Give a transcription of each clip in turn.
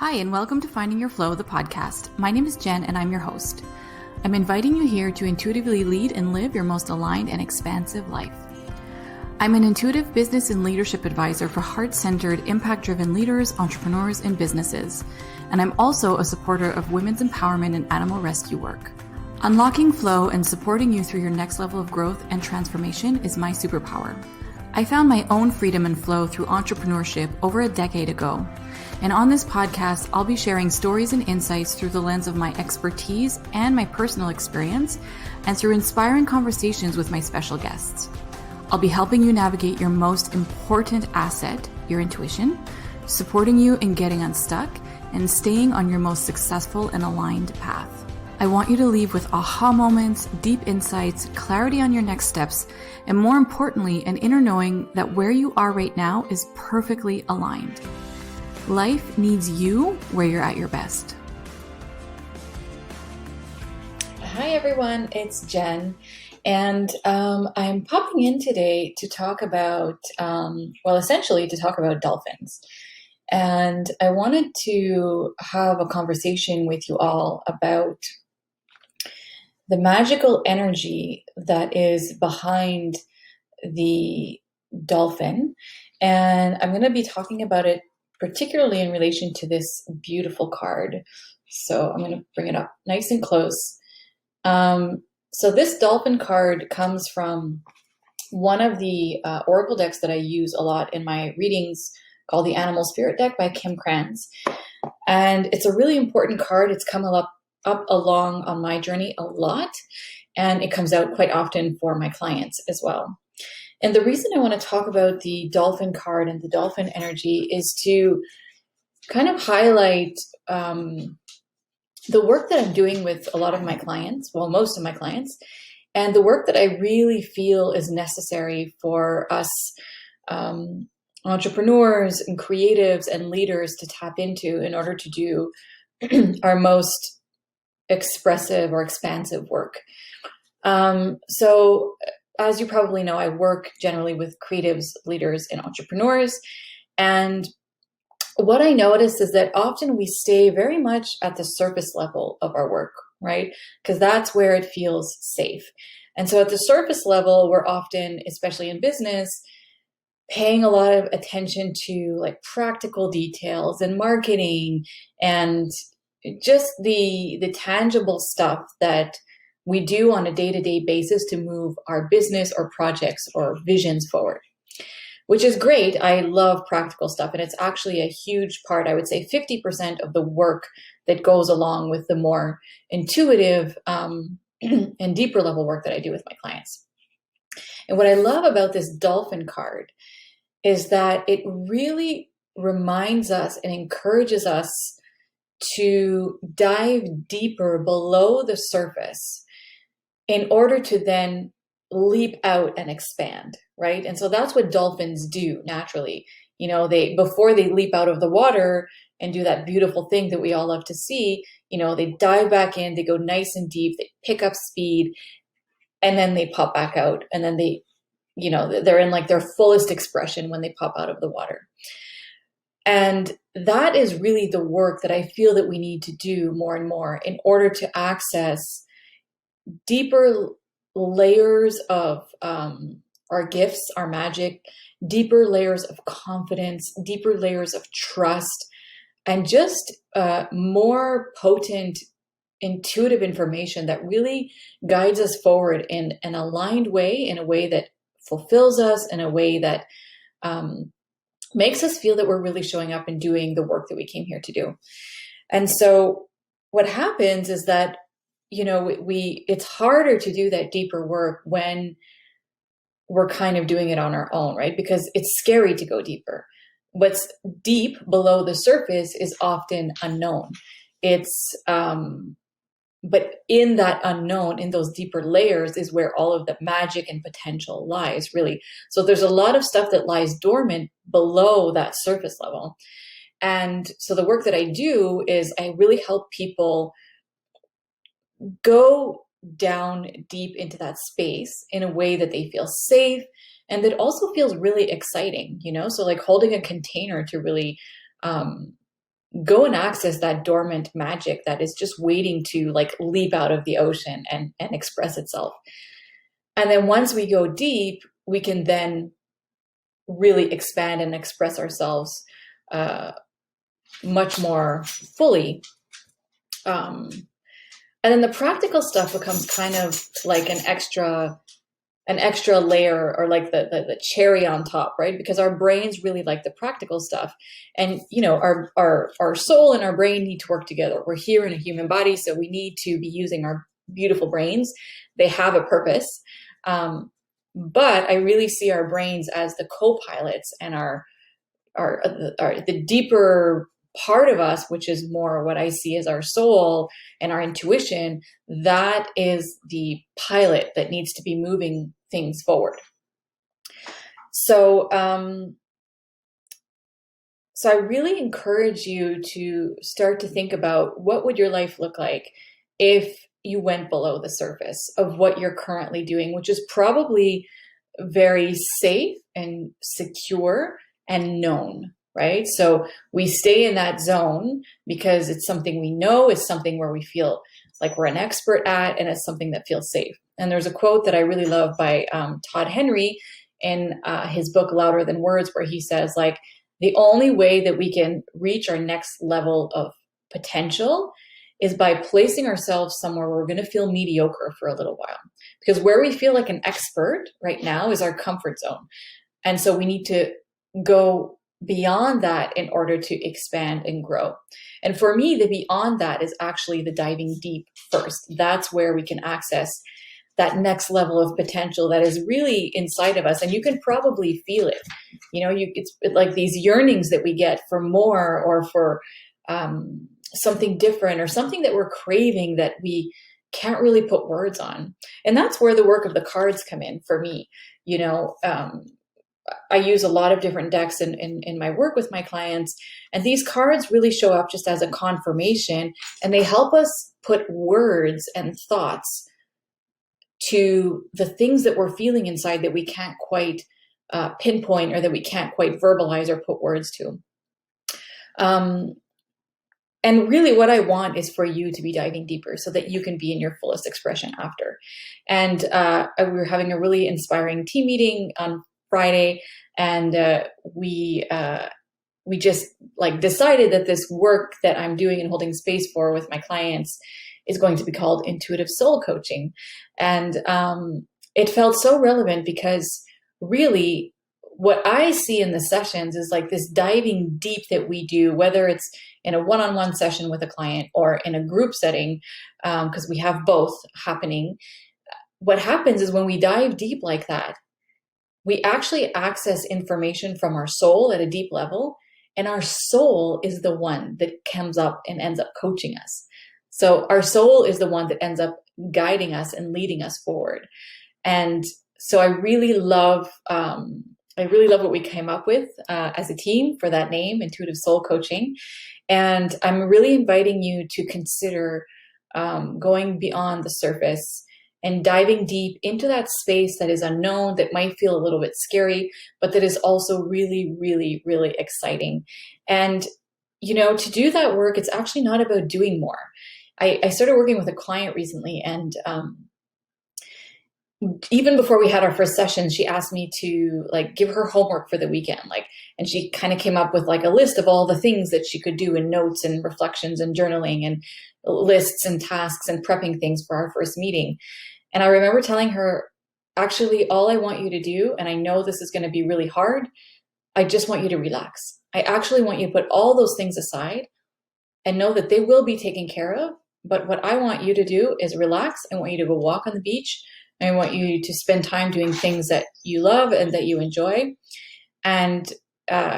Hi, and welcome to Finding Your Flow, the podcast. My name is Jen, and I'm your host. I'm inviting you here to intuitively lead and live your most aligned and expansive life. I'm an intuitive business and leadership advisor for heart-centered, impact-driven leaders, entrepreneurs, and businesses. And I'm also a supporter of women's empowerment and animal rescue work. Unlocking flow and supporting you through your next level of growth and transformation is my superpower. I found my own freedom and flow through entrepreneurship over a decade ago. And on this podcast, I'll be sharing stories and insights through the lens of my expertise and my personal experience, and through inspiring conversations with my special guests. I'll be helping you navigate your most important asset, your intuition, supporting you in getting unstuck, and staying on your most successful and aligned path. I want you to leave with aha moments, deep insights, clarity on your next steps, and more importantly, an inner knowing that where you are right now is perfectly aligned. Life needs you where you're at your best. Hi everyone, it's Jen, and I'm popping in today to talk about, essentially to talk about dolphins. And I wanted to have a conversation with you all about the magical energy that is behind the dolphin. And I'm going to be talking about it particularly in relation to this beautiful card. So I'm going to bring it up nice and close. So this dolphin card comes from one of the oracle decks that I use a lot in my readings, called the Animal Spirit deck by Kim Kranz. And it's a really important card. It's come up along on my journey a lot, and it comes out quite often for my clients as well. And the reason I want to talk about the dolphin card and the dolphin energy is to kind of highlight the work that I'm doing with a lot of my clients, well, most of my clients, and the work that I really feel is necessary for us entrepreneurs and creatives and leaders to tap into in order to do our most expressive or expansive work. So as you probably know, I work generally with creatives, leaders, and entrepreneurs. And what I notice is that often we stay very much at the surface level of our work, right? Because that's where it feels safe. And so at the surface level, we're often, especially in business, paying a lot of attention to like practical details and marketing and just the tangible stuff that we do on a day-to-day basis to move our business or projects or visions forward, which is great. I love practical stuff. And it's actually a huge part, I would say 50% of the work that goes along with the more intuitive and deeper level work that I do with my clients. And what I love about this dolphin card is that it really reminds us and encourages us to dive deeper below the surface in order to then leap out and expand, right? And so that's what dolphins do naturally. You know, before they leap out of the water and do that beautiful thing that we all love to see, you know, they dive back in, they go nice and deep, they pick up speed, and then they pop back out. And then they, you know, they're in like their fullest expression when they pop out of the water. And that is really the work that I feel that we need to do more and more in order to access deeper layers of our gifts, our magic, deeper layers of confidence, deeper layers of trust, and just more potent intuitive information that really guides us forward in an aligned way, in a way that fulfills us, in a way that makes us feel that we're really showing up and doing the work that we came here to do. And so what happens is that, you know, it's harder to do that deeper work when we're kind of doing it on our own, right? Because it's scary to go deeper. What's deep below the surface is often unknown. But in that unknown, in those deeper layers is where all of the magic and potential lies, really. So there's a lot of stuff that lies dormant below that surface level. And so the work that I do is I really help people go down deep into that space in a way that they feel safe and that also feels really exciting, you know? So like holding a container to really go and access that dormant magic that is just waiting to like leap out of the ocean and express itself. And then once we go deep, we can then really expand and express ourselves much more fully. And then the practical stuff becomes kind of like an extra layer, or like the cherry on top, right? Because our brains really like the practical stuff. And, you know, our soul and our brain need to work together. We're here in a human body, so we need to be using our beautiful brains. They have a purpose. But I really see our brains as the co-pilots, and the deeper part of us, which is more what I see as our soul and our intuition, that is the pilot that needs to be moving things forward. So, so I really encourage you to start to think about, what would your life look like if you went below the surface of what you're currently doing, which is probably very safe and secure and known, right? So we stay in that zone because it's something we know, it's something where we feel like we're an expert at, and it's something that feels safe. And there's a quote that I really love by Todd Henry in his book, Louder Than Words, where he says, like, the only way that we can reach our next level of potential is by placing ourselves somewhere where we're going to feel mediocre for a little while. Because where we feel like an expert right now is our comfort zone. And so we need to go beyond that in order to expand and grow. And for me, the beyond that is actually the diving deep first. That's where we can access that next level of potential that is really inside of us. And you can probably feel it. You know, it's like these yearnings that we get for more, or for something different, or something that we're craving that we can't really put words on. And that's where the work of the cards come in for me. You know, I use a lot of different decks in my work with my clients, and these cards really show up just as a confirmation, and they help us put words and thoughts to the things that we're feeling inside that we can't quite pinpoint, or that we can't quite verbalize or put words to. And really what I want is for you to be diving deeper so that you can be in your fullest expression after. And we were having a really inspiring team meeting on Friday, and we just like decided that this work that I'm doing and holding space for with my clients is going to be called intuitive soul coaching. And it felt so relevant, because really what I see in the sessions is like this diving deep that we do, whether it's in a one-on-one session with a client or in a group setting, because we have both happening. What happens is when we dive deep like that, we actually access information from our soul at a deep level, and our soul is the one that comes up and ends up coaching us. So our soul is the one that ends up guiding us and leading us forward. And so I really love what we came up with as a team for that name, Intuitive Soul Coaching. And I'm really inviting you to consider going beyond the surface and diving deep into that space that is unknown, that might feel a little bit scary, but that is also really, really, really exciting. And, you know, to do that work, it's actually not about doing more. I started working with a client recently, and even before we had our first session, she asked me to like give her homework for the weekend. And she kind of came up with like a list of all the things that she could do, in notes and reflections and journaling and lists and tasks and prepping things for our first meeting. And I remember telling her, actually, all I want you to do, and I know this is going to be really hard, I just want you to relax. I actually want you to put all those things aside and know that they will be taken care of. But what I want you to do is relax. I want you to go walk on the beach. I want you to spend time doing things that you love and that you enjoy. And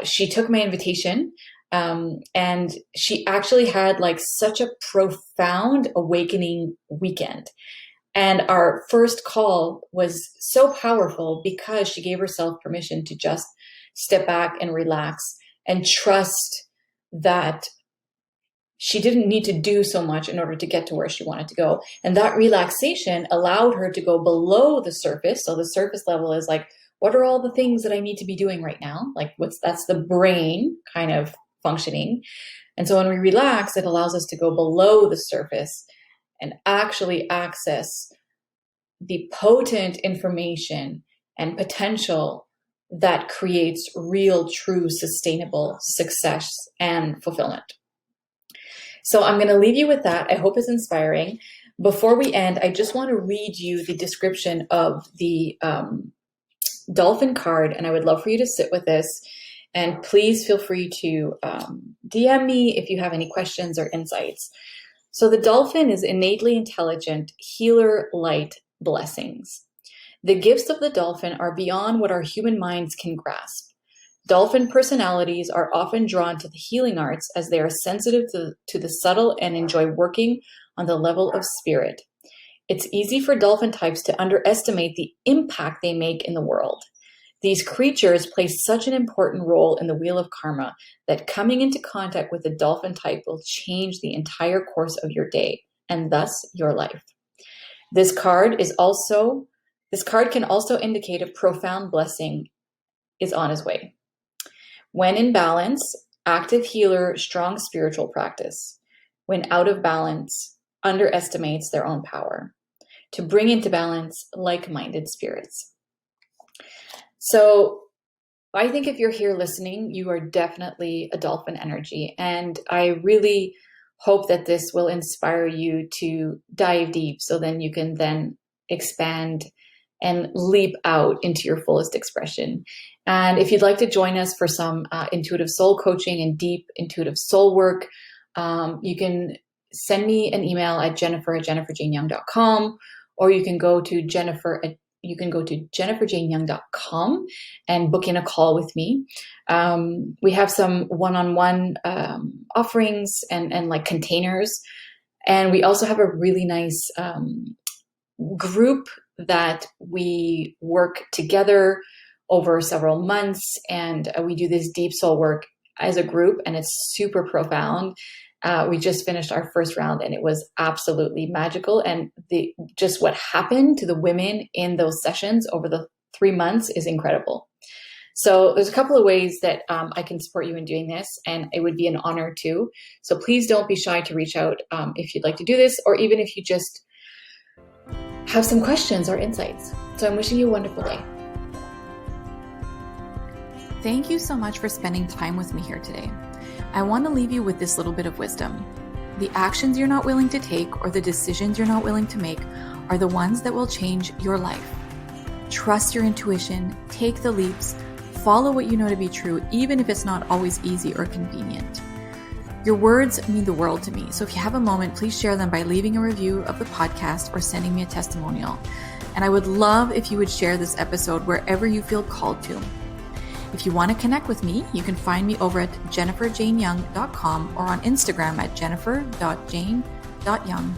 she took my invitation, and she actually had like such a profound awakening weekend. And our first call was so powerful because she gave herself permission to just step back and relax and trust that she didn't need to do so much in order to get to where she wanted to go. And that relaxation allowed her to go below the surface. So the surface level is like, what are all the things that I need to be doing right now? Like that's the brain kind of functioning. And so when we relax, it allows us to go below the surface and actually access the potent information and potential that creates real, true, sustainable success and fulfillment. So I'm going to leave you with that. I hope it's inspiring. Before we end, I just want to read you the description of the dolphin card, and I would love for you to sit with this. And please feel free to DM me if you have any questions or insights. So the dolphin is innately intelligent, healer, light, blessings. The gifts of the dolphin are beyond what our human minds can grasp. Dolphin personalities are often drawn to the healing arts as they are sensitive to the subtle and enjoy working on the level of spirit. It's easy for dolphin types to underestimate the impact they make in the world. These creatures play such an important role in the wheel of karma that coming into contact with a dolphin type will change the entire course of your day and thus your life. This card can also indicate a profound blessing is on his way. When in balance, active healer, strong spiritual practice. When out of balance, underestimates their own power. To bring into balance like-minded spirits. So I think if you're here listening, you are definitely a dolphin energy. And I really hope that this will inspire you to dive deep so then you can then expand and leap out into your fullest expression. And if you'd like to join us for some intuitive soul coaching and deep intuitive soul work, you can send me an email at jennifer@jenniferjaneyoung.com, or you can go to jenniferjaneyoung.com and book in a call with me. We have some one-on-one offerings and like containers. And we also have a really nice group that we work together over several months. And we do this deep soul work as a group, and it's super profound. We just finished our first round and it was absolutely magical. And just what happened to the women in those sessions over the 3 months is incredible. So there's a couple of ways that I can support you in doing this, and it would be an honor too. So please don't be shy to reach out if you'd like to do this, or even if you just have some questions or insights. So I'm wishing you a wonderful day. Thank you so much for spending time with me here today. I want to leave you with this little bit of wisdom. The actions you're not willing to take or the decisions you're not willing to make are the ones that will change your life. Trust your intuition, take the leaps, follow what you know to be true, even if it's not always easy or convenient. Your words mean the world to me, so if you have a moment, please share them by leaving a review of the podcast or sending me a testimonial. And I would love if you would share this episode wherever you feel called to. If you want to connect with me, you can find me over at jenniferjaneyoung.com or on Instagram at jennifer.jane.young.